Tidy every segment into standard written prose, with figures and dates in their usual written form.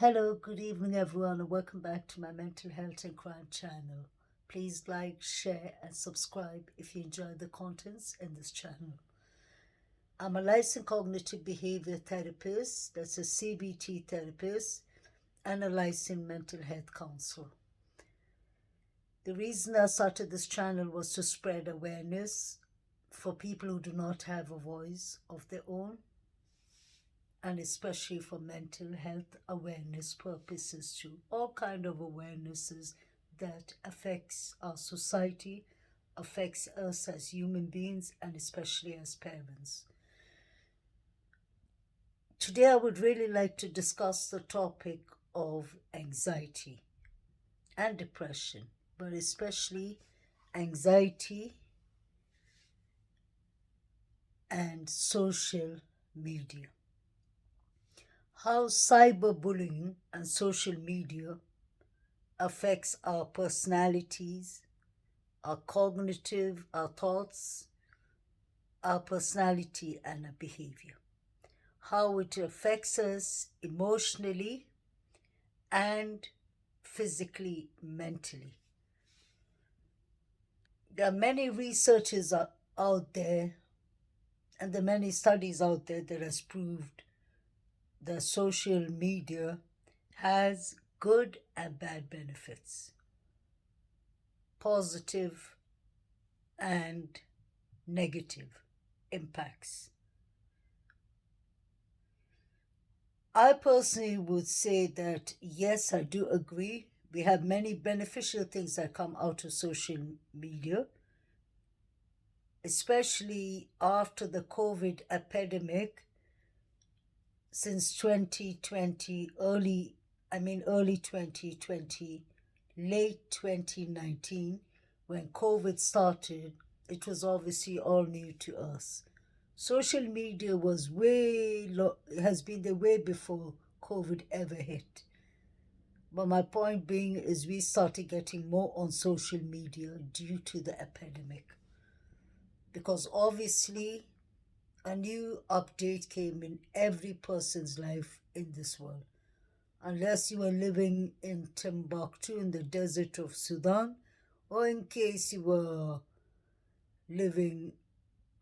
Hello, good evening, everyone, and welcome back to my mental health and crime channel. Please like, share, and subscribe if you enjoy the contents in this channel. I'm a licensed cognitive behavior therapist, that's a CBT therapist, and a licensed mental health counselor. The reason I started this channel was to spread awareness for people who do not have a voice of their own, and especially for mental health awareness purposes too. All kind of awarenesses that affects our society, affects us as human beings, and especially as parents. Today I would really like to discuss the topic of anxiety and depression, but especially anxiety and social media. How cyberbullying and social media affects our personalities, our cognitive, our thoughts, our personality, and our behavior. How it affects us emotionally and physically, mentally. There are many researchers out there and there are many studies out there that has proved that social media has good and bad benefits, positive and negative impacts. I personally would say that yes, I do agree. We have many beneficial things that come out of social media, especially after the COVID epidemic since 2020, early 2020, late 2019, when COVID started. It was obviously all new to us. Social media has been there way before COVID ever hit. But my point being is we started getting more on social media due to the epidemic. Because obviously a new update came in every person's life in this world. Unless you were living in Timbuktu in the desert of Sudan, or in case you were living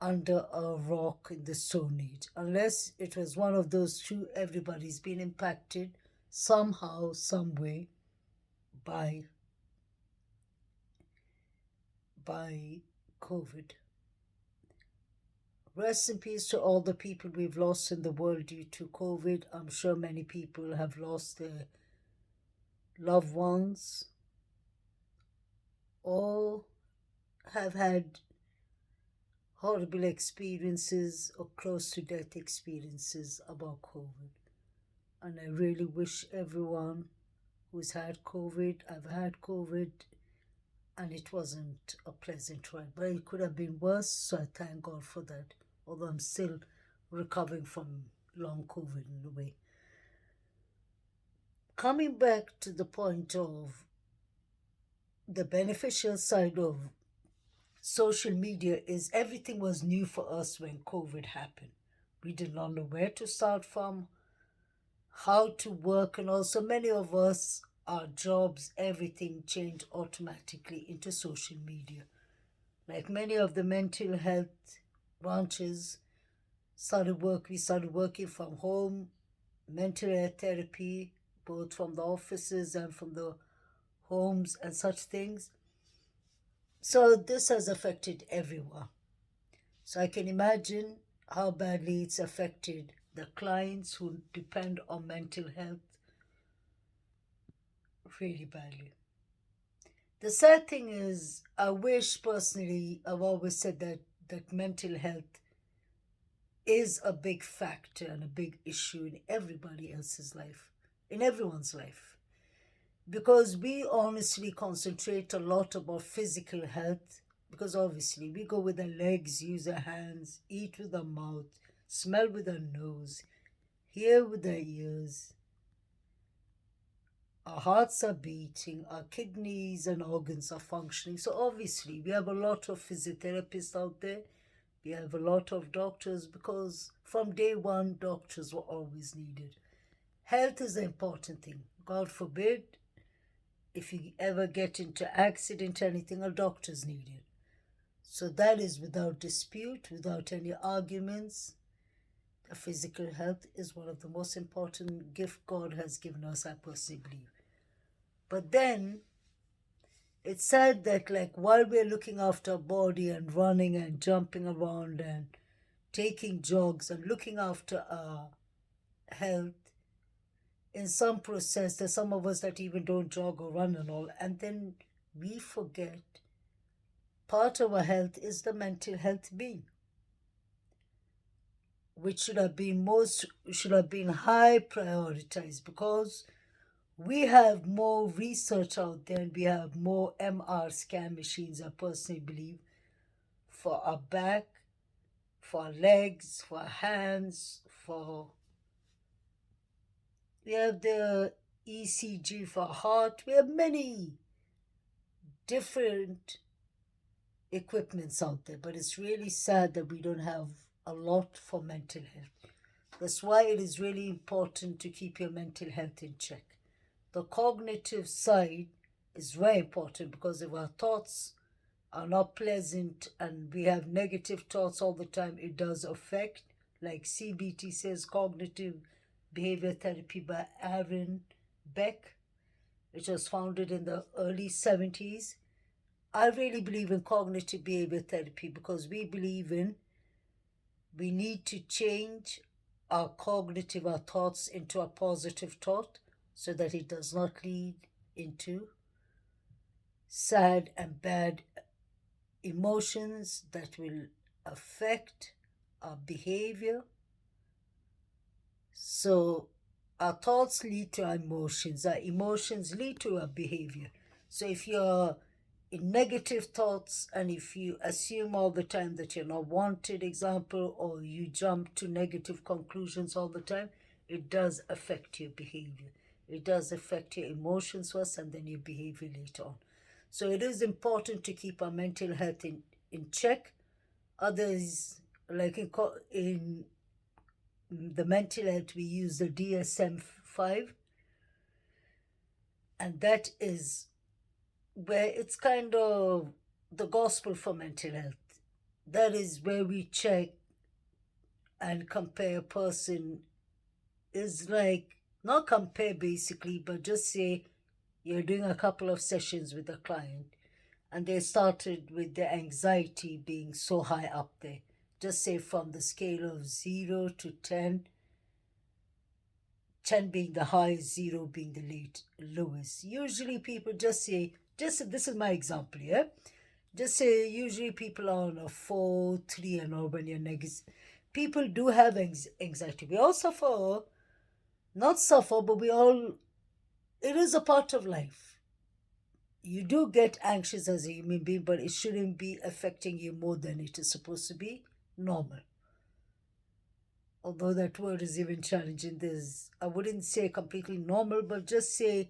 under a rock in the Stone Age. Unless it was one of those two, everybody's been impacted somehow, some way by COVID. Rest in peace to all the people we've lost in the world due to COVID. I'm sure many people have lost their loved ones or have had horrible experiences or close to death experiences about COVID. And I really wish everyone who's had COVID, I've had COVID, and it wasn't a pleasant ride, but it could have been worse, so I thank God for that, although I'm still recovering from long COVID in a way. Coming back to the point of the beneficial side of social media is everything was new for us when COVID happened. We did not know where to start from, how to work, and also many of us, our jobs, everything changed automatically into social media. Like many of the mental health branches we started working from home, mental health therapy, both from the offices and from the homes and such things. So this has affected everyone. So I can imagine how badly it's affected the clients who depend on mental health really badly. The sad thing is, I wish personally, I've always said that mental health is a big factor and a big issue in everybody else's life, in everyone's life. Because we honestly concentrate a lot about physical health, because obviously we go with our legs, use our hands, eat with our mouth, smell with our nose, hear with our ears. Our hearts are beating, our kidneys and organs are functioning. So obviously we have a lot of physiotherapists out there. We have a lot of doctors because from day one, doctors were always needed. health is the important thing. God forbid, if you ever get into accident, anything, a doctor's needed. So that is without dispute, without any arguments. The physical health is one of the most important gifts God has given us, I personally believe. But then, it's sad that like while we're looking after our body and running and jumping around and taking jogs and looking after our health, in some process, there's some of us that even don't jog or run and all, and then we forget part of our health is the mental health being, which should have been high prioritized, because we have more research out there and we have more MR scan machines, I personally believe, for our back, for our legs, for our hands, we have the ECG for our heart. We have many different equipments out there, but it's really sad that we don't have a lot for mental health. That's why it is really important to keep your mental health in check. The cognitive side is very important, because if our thoughts are not pleasant and we have negative thoughts all the time, it does affect, like CBT says, cognitive behavior therapy by Aaron Beck, which was founded in the early 70s. I really believe in cognitive behavior therapy because we need to change our thoughts into a positive thought so that it does not lead into sad and bad emotions that will affect our behavior. So our thoughts lead to our emotions lead to our behavior. So if you're in negative thoughts and if you assume all the time that you're not wanted, example, or you jump to negative conclusions all the time, it does affect your behavior. It does affect your emotions first and then your behavior later on. So it is important to keep our mental health in check. Others, like in the mental health, we use the DSM-5, and that is where it's kind of the gospel for mental health. That is where we check and compare a person. Is like, not compare basically, but just say you're doing a couple of sessions with a client and they started with their anxiety being so high up there. Just say from the scale of 0 to 10, 10 being the highest, 0 being the lowest. Usually people just say, this is my example, yeah? Just say usually people are on a 4, 3 and all when you're negative. People do have anxiety. We all suffer, not suffer, but it is a part of life. You do get anxious as a human being, but it shouldn't be affecting you more than it is supposed to be normal. Although that word is even challenging, I wouldn't say completely normal, but just say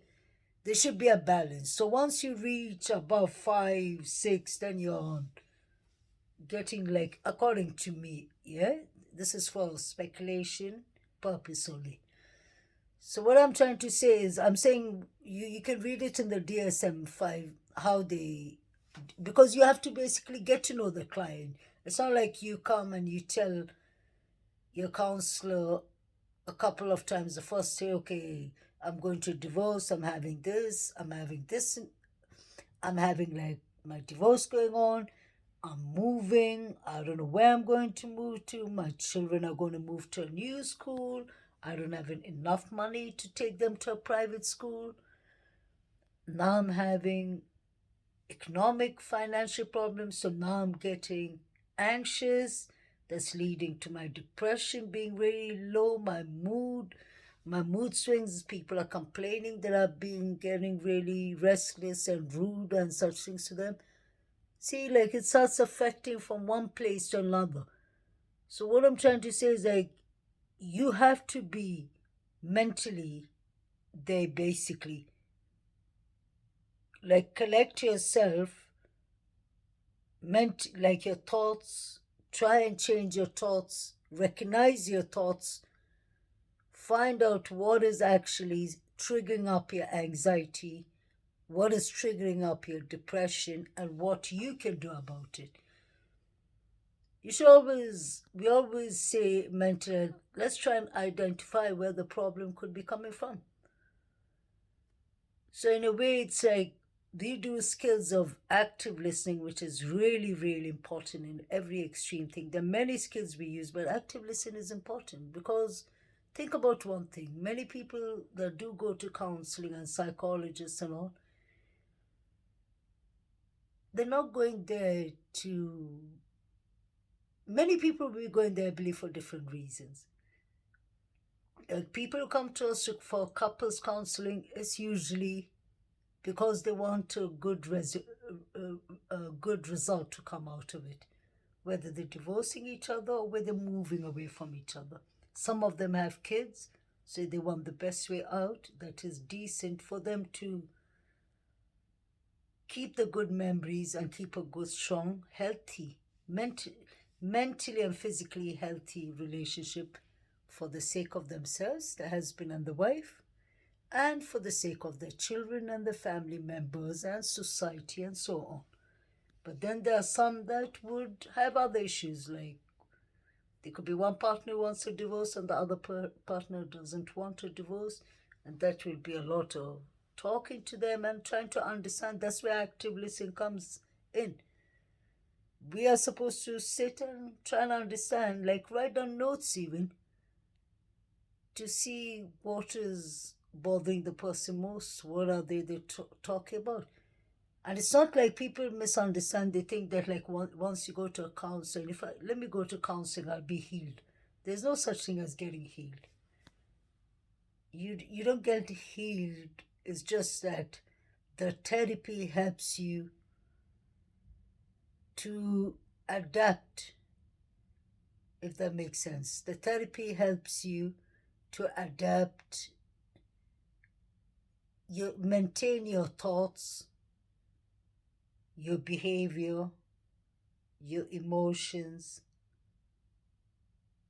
there should be a balance. So once you reach above 5, 6, then you're on getting, like, according to me, yeah? This is for speculation purpose only. So what I'm trying to say is, I'm saying you can read it in the DSM-5, because you have to basically get to know the client. It's not like you come and you tell your counselor a couple of times the first day, okay, I'm going to divorce, I'm having like my divorce going on, I'm moving, I don't know where I'm going to move to, my children are going to move to a new school, I don't have enough money to take them to a private school, now I'm having economic financial problems, so now I'm getting anxious. That's leading to my depression being really low, my mood swings. People are complaining that I've been getting really restless and rude and such things to them. See, like, it starts affecting from one place to another. So what I'm trying to say is, like, you have to be mentally there, basically. Like, collect yourself, like your thoughts, try and change your thoughts, recognize your thoughts find out what is actually triggering up your anxiety, what is triggering up your depression, and what you can do about it. We always say mental health, let's try and identify where the problem could be coming from. So in a way, it's like we do skills of active listening, which is really, really important in every extreme thing. There are many skills we use, but active listening is important because think about one thing. Many people that do go to counseling and psychologists and all, they're not going there to. Many people will be going there, I believe, for different reasons. People who come to us for couples counseling is usually because they want a good result to come out of it, whether they're divorcing each other or whether they're moving away from each other. Some of them have kids, so they want the best way out that is decent for them to keep the good memories and keep a good, strong, healthy, mentally and physically healthy relationship for the sake of themselves, the husband and the wife, and for the sake of their children and the family members and society and so on. But then there are some that would have other issues, like there could be one partner who wants a divorce and the other partner doesn't want a divorce, and that will be a lot of talking to them and trying to understand. That's where active listening comes in. We are supposed to sit and try and understand, like write down notes even, to see what is bothering the person most, what are they talking about. And it's not like people misunderstand. They think that like once you go to a counselor, let me go to counseling, I'll be healed. There's no such thing as getting healed. You don't get healed. It's just that the therapy helps you to adapt, if that makes sense. The therapy helps you to adapt, you maintain your thoughts, your behavior, your emotions,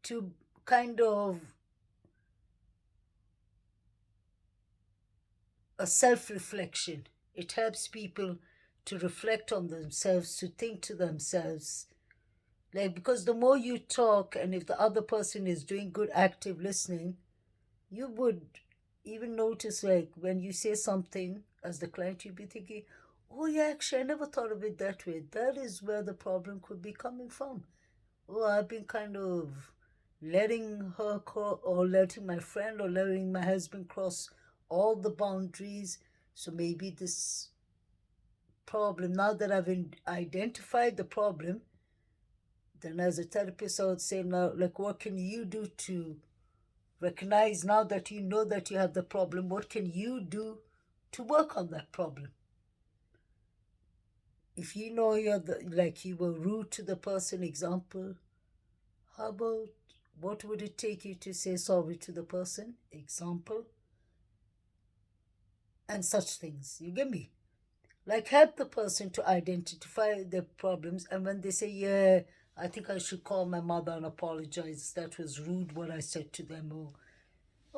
to kind of a self-reflection. It helps people to reflect on themselves, to think to themselves. Like, because the more you talk, and if the other person is doing good active listening, you would even notice, like, when you say something as the client, you'd be thinking, oh yeah, actually I never thought of it that way. That is where the problem could be coming from. Oh, I've been kind of letting her or letting my friend or letting my husband cross all the boundaries. So maybe this problem, now that I've identified the problem, then as a therapist I would say, now, like, what can you do to recognize, now that you know that you have the problem, what can you do to work on that problem? If you know like you were rude to the person, example, how about what would it take you to say sorry to the person, example, and such things. You get me? Like, help the person to identify the problems, and when they say, yeah, I think I should call my mother and apologize, that was rude what I said to them, or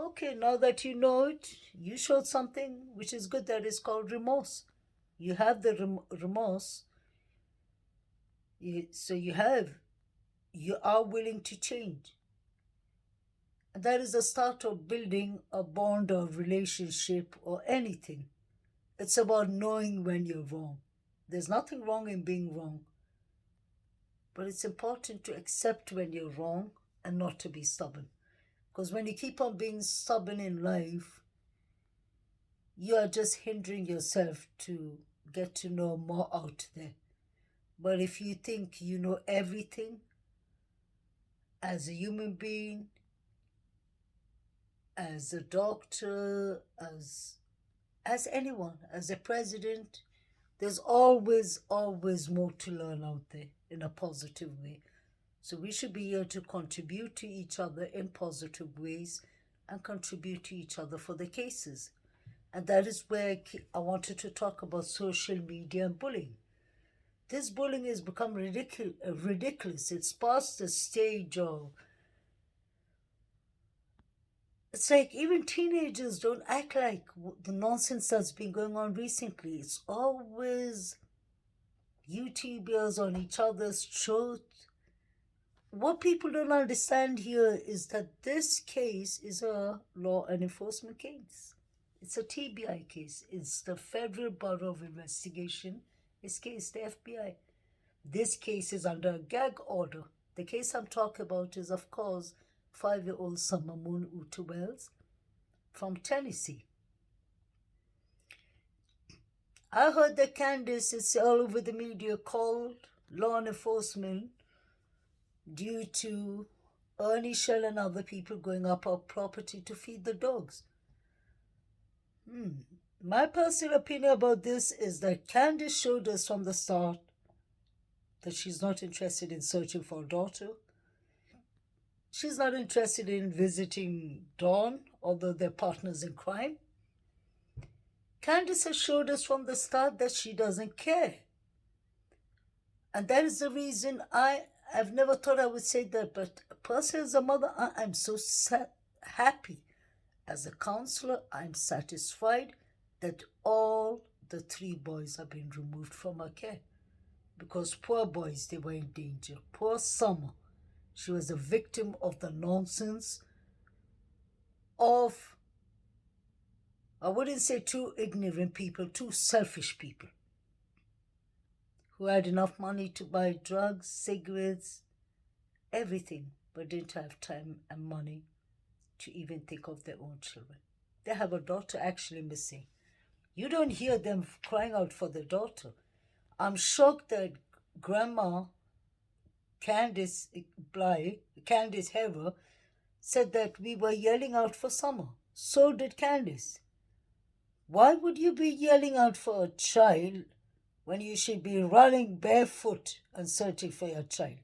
okay, now that you know it, you showed something which is good, that is called remorse. You have the remorse, so you are willing to change. And that is the start of building a bond or relationship or anything. It's about knowing when you're wrong. There's nothing wrong in being wrong. But it's important to accept when you're wrong and not to be stubborn. Because when you keep on being stubborn in life, you are just hindering yourself to get to know more out there. But if you think you know everything as a human being, as a doctor, as anyone, as a president, there's always more to learn out there in a positive way. So we should be here to contribute to each other in positive ways and contribute to each other for the cases. And that is where I wanted to talk about social media and bullying. This bullying has become ridiculous. It's past the stage of It's like even teenagers don't act like the nonsense that's been going on recently. It's always YouTubers on each other's throat. What people don't understand here is that this case is a law and enforcement case. It's a TBI case. It's the Federal Bureau of Investigation. This case, the FBI. This case is under a gag order. The case I'm talking about is, of course, 5-year-old Summer Moon Uta Wells from Tennessee. I heard that Candace is all over the media called law enforcement due to Ernie Shell and other people going up our property to feed the dogs. My personal opinion about this is that Candace showed us from the start that she's not interested in searching for a daughter. She's not interested in visiting Dawn, although they're partners in crime. Candace has showed us from the start that she doesn't care. And that is the reason I've never thought I would say that, but personally as a mother, I'm so happy. As a counselor, I'm satisfied that all the 3 boys have been removed from her care. Because poor boys, they were in danger. Poor Summer, she was a victim of the nonsense of, I wouldn't say too ignorant people, too selfish people who had enough money to buy drugs, cigarettes, everything, but didn't have time and money to even think of their own children. They have a daughter actually missing. You don't hear them crying out for their daughter. I'm shocked that Grandma Candace Hever said that we were yelling out for Summer. So did Candace. Why would you be yelling out for a child when you should be running barefoot and searching for your child?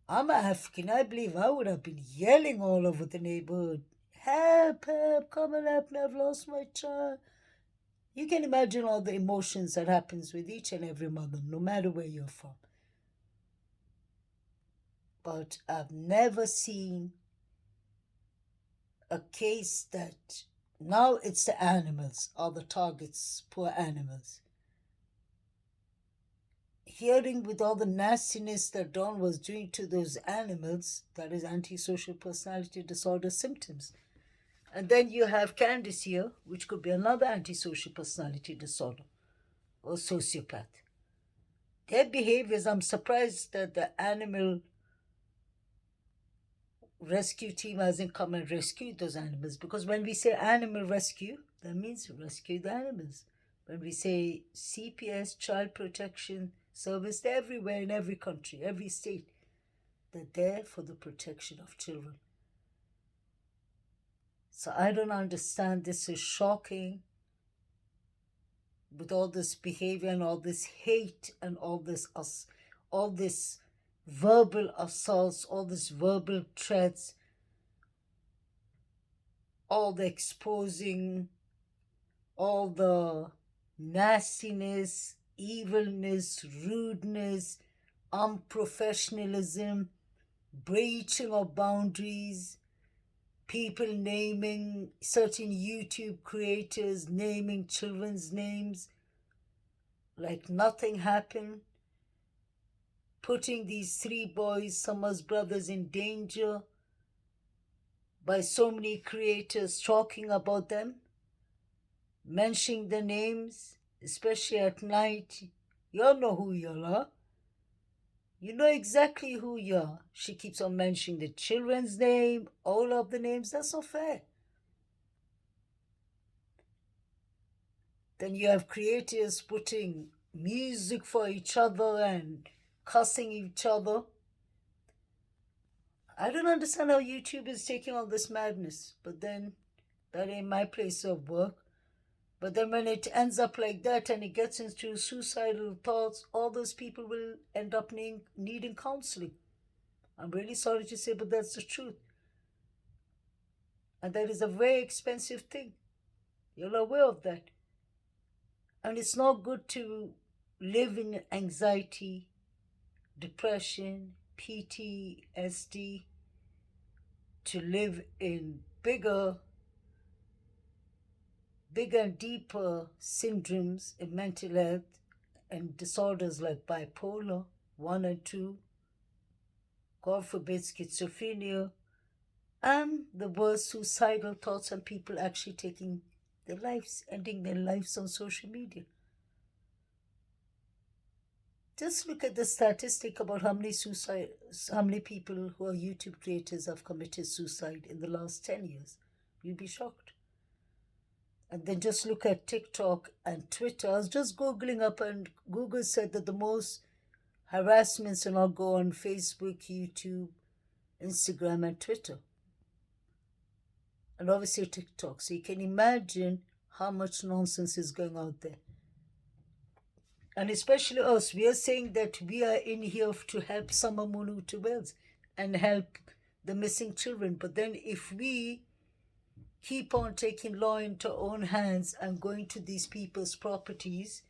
I'm African. I believe I would have been yelling all over the neighborhood. Help, help, come and help me. I've lost my child. You can imagine all the emotions that happens with each and every mother, no matter where you're from. But I've never seen a case that now it's the animals are the targets, poor animals. Hearing with all the nastiness that Dawn was doing to those animals, that is antisocial personality disorder symptoms. And then you have Candace here, which could be another antisocial personality disorder or sociopath. Their behaviors, I'm surprised that the animal rescue team hasn't come and rescued those animals, because when we say animal rescue, that means rescue the animals. When we say CPS, Child Protection Service, they're everywhere in every country, every state. They're there for the protection of children. So I don't understand. This is shocking. With all this behavior and all this hate and all this verbal assaults, all this verbal threats, all the exposing, all the nastiness, evilness, rudeness, unprofessionalism, breaching of boundaries, people naming certain YouTube creators, naming children's names like nothing happened, putting these 3 boys, Summer's brothers, in danger by so many creators talking about them, mentioning their names, especially at night. You all know who you are. You know exactly who you are. She keeps on mentioning the children's name, all of the names. That's not fair. Then you have creators putting music for each other and cussing each other. I don't understand how YouTube is taking all this madness, but then that ain't my place of work. But then when it ends up like that and it gets into suicidal thoughts, all those people will end up needing counseling. I'm really sorry to say, but that's the truth. And that is a very expensive thing. You're aware of that. And it's not good to live in anxiety, depression, PTSD, to live in bigger and deeper syndromes in mental health and disorders like bipolar 1 and 2, God forbid schizophrenia, and the worst suicidal thoughts, and people actually taking their lives, ending their lives on social media. Just look at the statistic about how many people who are YouTube creators have committed suicide in the last 10 years. You'd be shocked. And then just look at TikTok and Twitter. I was just Googling up, and Google said that the most harassments will not go on Facebook, YouTube, Instagram, and Twitter. And obviously TikTok. So you can imagine how much nonsense is going out there. And especially us, we are saying that we are in here to help Summer Munu Wells and help the missing children. But then if we keep on taking law into our own hands and going to these people's properties